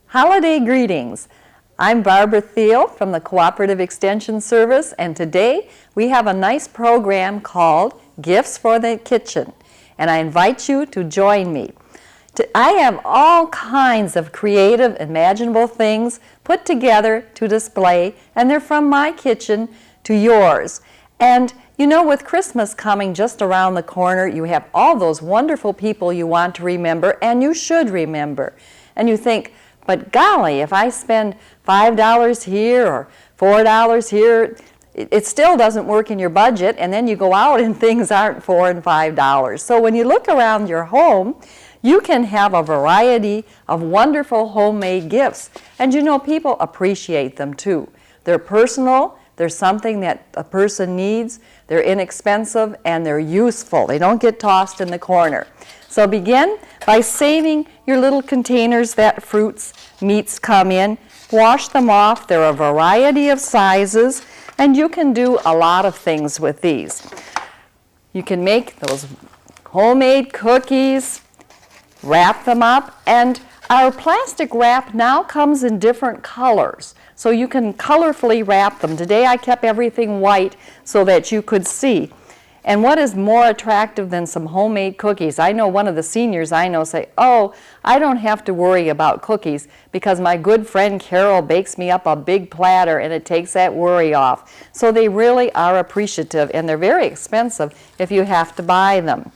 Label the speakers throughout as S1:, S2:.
S1: Holiday greetings. I'm Barbara Thiel from the Cooperative Extension Service, and today we have a nice program called Gifts for the Kitchen, and I invite you to join me. I have all kinds of creative, imaginable things put together to display, and they're from my kitchen to yours. And you know, with Christmas coming just around the corner, you have all those wonderful people you want to remember, and you should remember. And you think, but golly, if I spend $5 here or $4 here, it still doesn't work in your budget, and then you go out and things aren't $4 and $5. So when you look around your home, you can have a variety of wonderful homemade gifts. And you know, people appreciate them too. They're personal, they're something that a person needs, they're inexpensive, and they're useful. They don't get tossed in the corner. So begin by saving your little containers that fruits, meats come in. Wash them off. There are a variety of sizes, and you can do a lot of things with these. You can make those homemade cookies, wrap them up, and our plastic wrap now comes in different colors, so you can colorfully wrap them. Today I kept everything white so that you could see. And what is more attractive than some homemade cookies? I know one of the seniors I know say, oh, I don't have to worry about cookies because my good friend Carol bakes me up a big platter and it takes that worry off. So they really are appreciative, and they're very expensive if you have to buy them.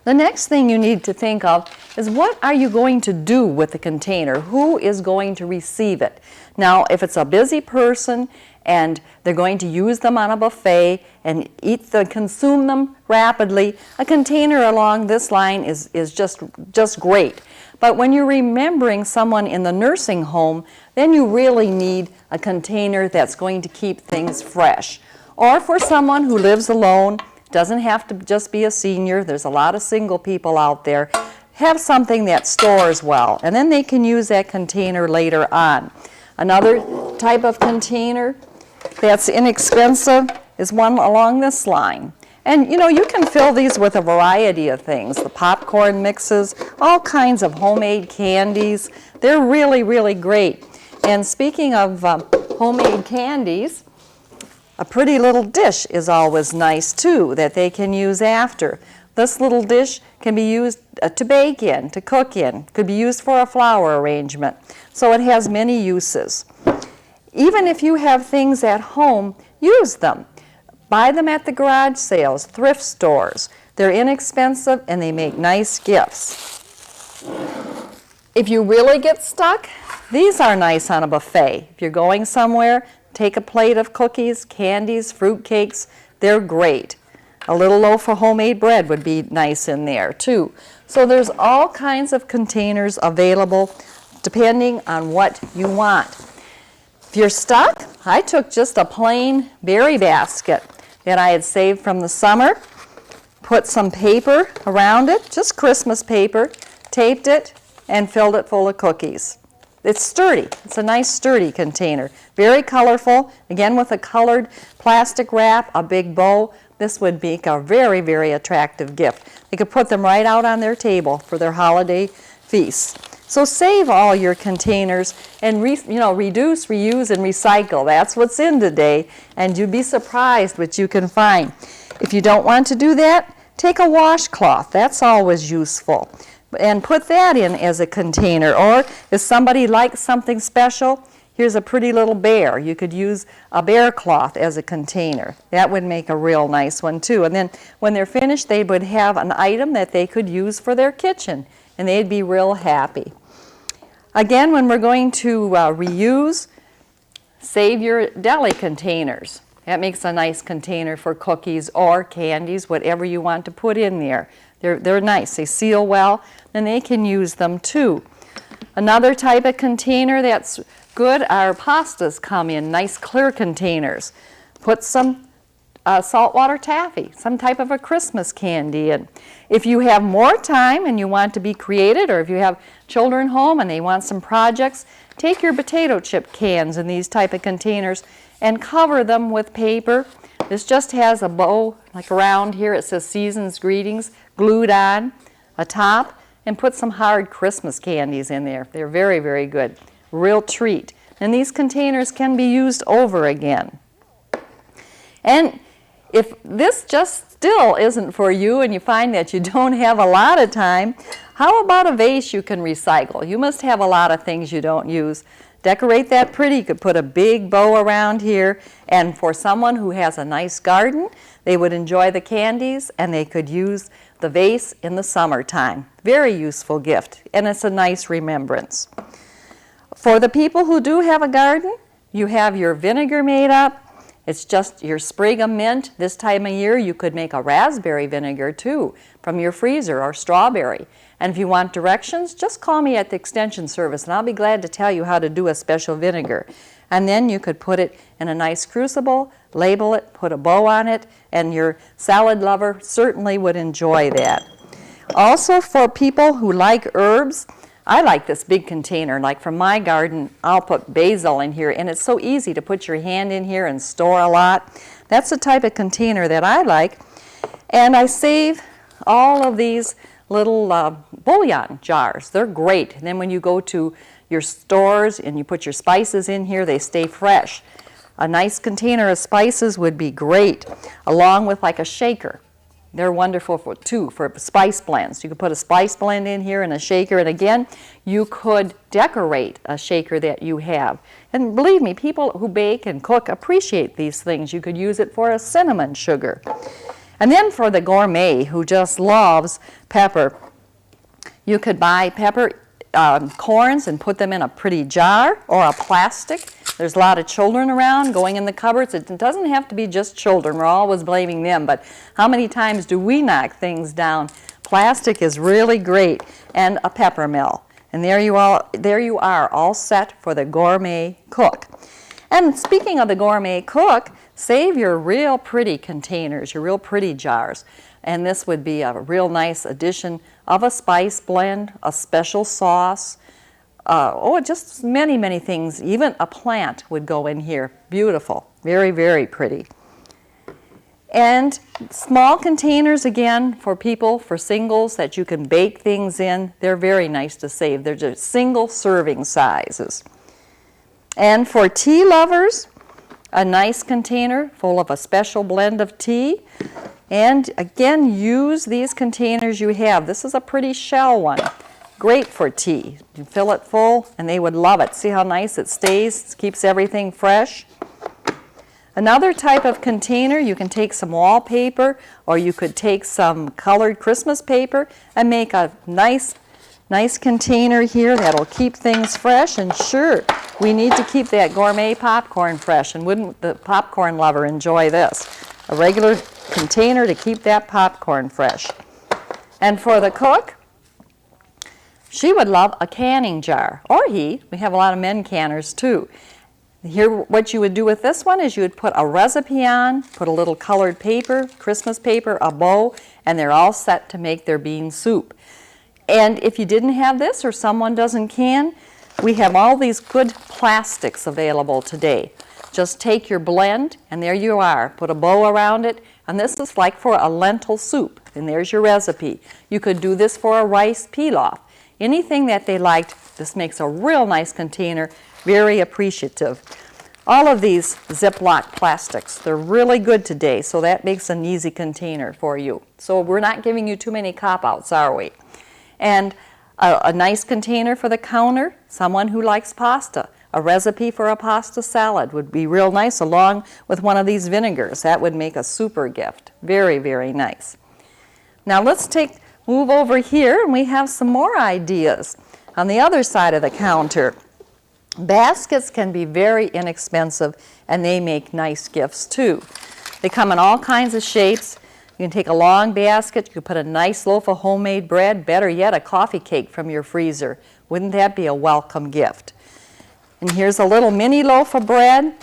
S1: The next thing you need to think of is, what are you going to do with the container? Who is going to receive it? Now, if it's a busy person and they're going to use them on a buffet and consume them rapidly, a container along this line is just great. But when you're remembering someone in the nursing home, then you really need a container that's going to keep things fresh. Or for someone who lives alone, doesn't have to just be a senior, there's a lot of single people out there, have something that stores well, and then they can use that container later on. Another type of container that's inexpensive is one along this line. And you know, you can fill these with a variety of things, the popcorn mixes, all kinds of homemade candies. They're really, really great. And speaking of homemade candies, a pretty little dish is always nice too that they can use after. This little dish can be used to bake in, to cook in, could be used for a flower arrangement. So it has many uses. Even if you have things at home, use them. Buy them at the garage sales, thrift stores. They're inexpensive and they make nice gifts. If you really get stuck, these are nice on a buffet. If you're going somewhere, take a plate of cookies, candies, fruit cakes. They're great. A little loaf of homemade bread would be nice in there too. So there's all kinds of containers available depending on what you want. If you're stuck, I took just a plain berry basket that I had saved from the summer, put some paper around it, just Christmas paper, taped it, and filled it full of cookies. It's sturdy. It's a nice sturdy container. Very colorful. Again, with a colored plastic wrap, a big bow. This would make a very, very attractive gift. They could put them right out on their table for their holiday feasts. So save all your containers and reduce, reuse, and recycle. That's what's in today, and you'd be surprised what you can find. If you don't want to do that, take a washcloth. That's always useful. And put that in as a container. Or if somebody likes something special, here's a pretty little bear. You could use a bear cloth as a container. That would make a real nice one too. And then when they're finished, they would have an item that they could use for their kitchen, and they'd be real happy. Again, when we're going to reuse, save your deli containers. That makes a nice container for cookies or candies, whatever you want to put in there. They're nice. They seal well, and they can use them too. Another type of container that's good are pastas come in nice clear containers. Put some saltwater taffy, some type of a Christmas candy in. If you have more time and you want to be creative, or if you have children home and they want some projects, take your potato chip cans in these type of containers and cover them with paper. This just has a bow, like around here it says Season's Greetings, glued on, a top, and put some hard Christmas candies in there. They're very, very good. Real treat. And these containers can be used over again. And if this just still isn't for you and you find that you don't have a lot of time, how about a vase you can recycle? You must have a lot of things you don't use. Decorate that pretty. You could put a big bow around here, and for someone who has a nice garden, they would enjoy the candies and they could use the vase in the summertime. Very useful gift, and it's a nice remembrance. For the people who do have a garden, you have your vinegar made up. It's just your sprig of mint. This time of year, you could make a raspberry vinegar too from your freezer, or strawberry. And if you want directions, just call me at the Extension Service and I'll be glad to tell you how to do a special vinegar. And then you could put it in a nice crucible, label it, put a bow on it, and your salad lover certainly would enjoy that. Also, for people who like herbs, I like this big container. Like from my garden, I'll put basil in here, and it's so easy to put your hand in here and store a lot. That's the type of container that I like. And I save all of these little bouillon jars. They're great. And then when you go to your stores and you put your spices in here, they stay fresh. A nice container of spices would be great, along with like a shaker. They're wonderful for spice blends. You could put a spice blend in here and a shaker, and again, you could decorate a shaker that you have. And believe me, people who bake and cook appreciate these things. You could use it for a cinnamon sugar. And then for the gourmet who just loves pepper, you could buy pepper corns and put them in a pretty jar or a plastic. There's a lot of children around going in the cupboards. It doesn't have to be just children. We're always blaming them, but how many times do we knock things down? Plastic is really great, and a pepper mill. And there you are, all set for the gourmet cook. And speaking of the gourmet cook, save your real pretty containers, your real pretty jars. And this would be a real nice addition of a spice blend, a special sauce, just many, many things. Even a plant would go in here. Beautiful. Very, very pretty. And small containers, again, for people, for singles that you can bake things in. They're very nice to save. They're just single serving sizes. And for tea lovers, a nice container full of a special blend of tea. And again, use these containers you have. This is a pretty shell one. Great for tea. You fill it full and they would love it. See how nice it stays? It keeps everything fresh. Another type of container, you can take some wallpaper or you could take some colored Christmas paper and make a nice container here that'll keep things fresh. And sure, we need to keep that gourmet popcorn fresh, and wouldn't the popcorn lover enjoy this? A regular container to keep that popcorn fresh. And for the cook, she would love a canning jar, or he. We have a lot of men canners too. Here, what you would do with this one is you would put a recipe on, put a little colored paper, Christmas paper, a bow, and they're all set to make their bean soup. And if you didn't have this or someone doesn't can, we have all these good plastics available today. Just take your blend and there you are. Put a bow around it, and this is like for a lentil soup, and there's your recipe. You could do this for a rice pilaf. Anything that they liked, this makes a real nice container, very appreciative. All of these Ziploc plastics, they're really good today, so that makes an easy container for you. So we're not giving you too many cop-outs, are we? And a nice container for the counter, someone who likes pasta. A recipe for a pasta salad would be real nice along with one of these vinegars. That would make a super gift. Very, very nice. Now let's move over here, and we have some more ideas. On the other side of the counter, baskets can be very inexpensive, and they make nice gifts too. They come in all kinds of shapes. You can take a long basket, you can put a nice loaf of homemade bread, better yet, a coffee cake from your freezer. Wouldn't that be a welcome gift? And here's a little mini loaf of bread,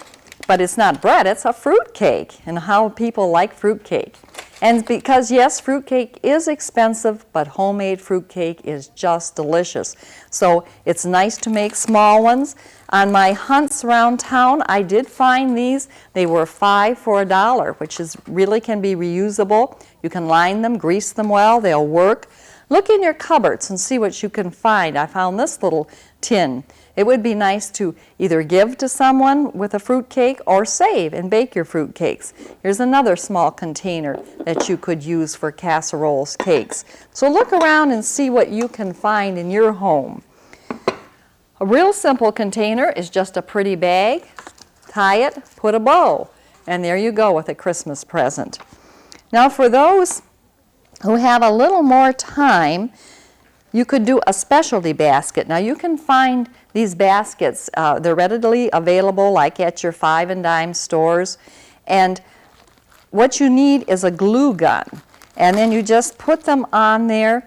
S1: but it's not bread, it's a fruit cake, and how people like fruit cake. And because, yes, fruit cake is expensive, but homemade fruit cake is just delicious. So it's nice to make small ones. On my hunts around town, I did find these. They were 5 for $1, which is really can be reusable. You can line them, grease them well, they'll work. Look in your cupboards and see what you can find. I found this little tin. It would be nice to either give to someone with a fruit cake or save and bake your fruit cakes. Here's another small container that you could use for casseroles, cakes. So look around and see what you can find in your home. A real simple container is just a pretty bag. Tie it, put a bow, and there you go with a Christmas present. Now for those who have a little more time, you could do a specialty basket. Now you can find these baskets, they're readily available like at your 5 and dime stores, and what you need is a glue gun, and then you just put them on there.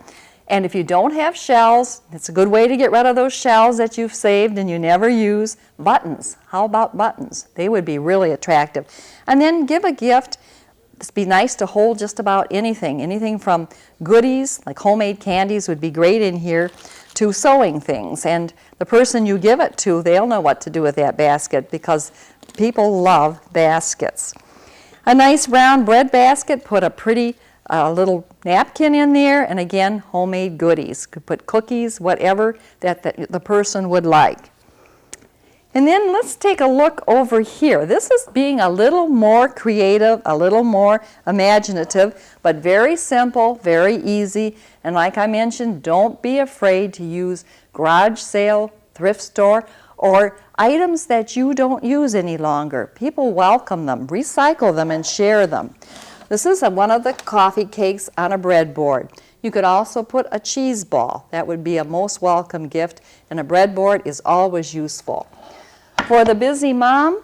S1: And if you don't have shells, it's a good way to get rid of those shells that you've saved and you never use. Buttons. How about buttons? They would be really attractive. And then give a gift. It'd be nice to hold just about anything. Anything from goodies, like homemade candies would be great in here, to sewing things. And the person you give it to, they'll know what to do with that basket because people love baskets. A nice round bread basket, put a pretty little napkin in there, and again, homemade goodies. Could put cookies, whatever that the person would like. And then let's take a look over here. This is being a little more creative, a little more imaginative, but very simple, very easy. And like I mentioned, don't be afraid to use garage sale, thrift store, or items that you don't use any longer. People welcome them, recycle them, and share them. This is one of the coffee cakes on a breadboard. You could also put a cheese ball. That would be a most welcome gift, and a breadboard is always useful. For the busy mom,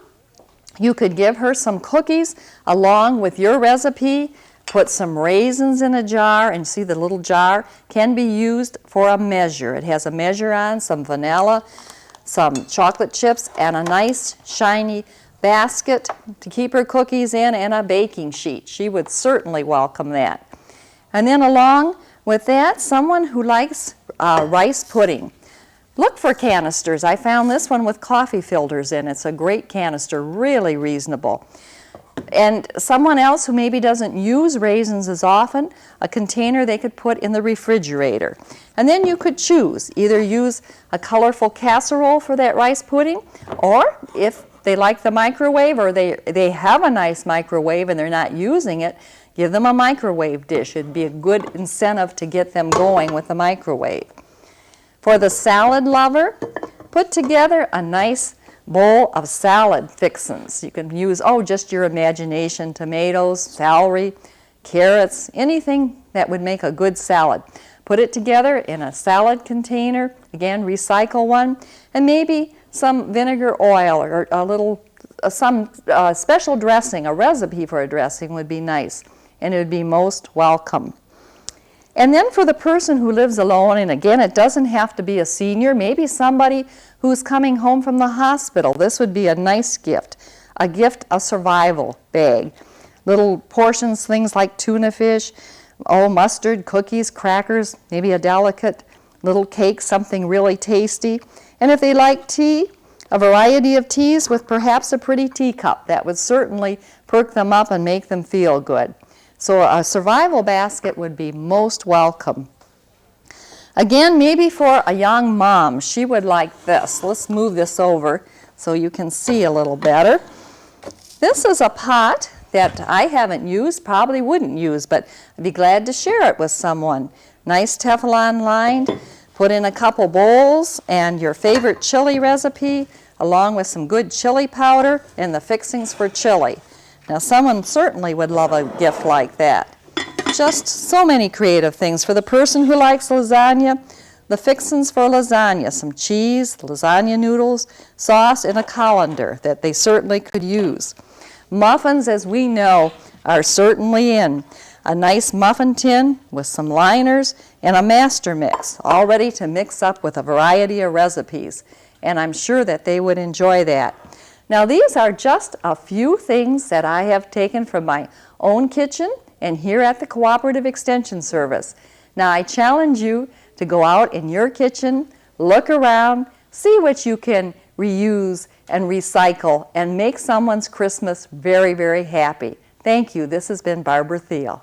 S1: you could give her some cookies along with your recipe. Put some raisins in a jar, and see the little jar can be used for a measure. It has a measure on, some vanilla, some chocolate chips, and a nice shiny basket to keep her cookies in, and a baking sheet. She would certainly welcome that. And then along with that, someone who likes rice pudding. Look for canisters. I found this one with coffee filters in. It's a great canister, really reasonable. And someone else who maybe doesn't use raisins as often, a container they could put in the refrigerator. And then you could choose, either use a colorful casserole for that rice pudding, or if they like the microwave, or they have a nice microwave and they're not using it, give them a microwave dish. It'd be a good incentive to get them going with the microwave. For the salad lover, put together a nice bowl of salad fixins. You can use, just your imagination, tomatoes, celery, carrots, anything that would make a good salad. Put it together in a salad container, again, recycle one, and maybe some vinegar oil or some special dressing, a recipe for a dressing would be nice, and it would be most welcome. And then for the person who lives alone, and again, it doesn't have to be a senior, maybe somebody who's coming home from the hospital, this would be a nice gift. A survival bag. Little portions, things like tuna fish, mustard, cookies, crackers, maybe a delicate little cake, something really tasty. And if they like tea, a variety of teas with perhaps a pretty teacup. That would certainly perk them up and make them feel good. So a survival basket would be most welcome. Again, maybe for a young mom, she would like this. Let's move this over so you can see a little better. This is a pot that I haven't used, probably wouldn't use, but I'd be glad to share it with someone. Nice Teflon lined. Put in a couple bowls and your favorite chili recipe, along with some good chili powder and the fixings for chili. Now, someone certainly would love a gift like that. Just so many creative things. For the person who likes lasagna, the fixings for lasagna, some cheese, lasagna noodles, sauce, and a colander that they certainly could use. Muffins, as we know, are certainly in. A nice muffin tin with some liners and a master mix, all ready to mix up with a variety of recipes. And I'm sure that they would enjoy that. Now, these are just a few things that I have taken from my own kitchen and here at the Cooperative Extension Service. Now, I challenge you to go out in your kitchen, look around, see what you can reuse and recycle, and make someone's Christmas very, very happy. Thank you. This has been Barbara Thiel.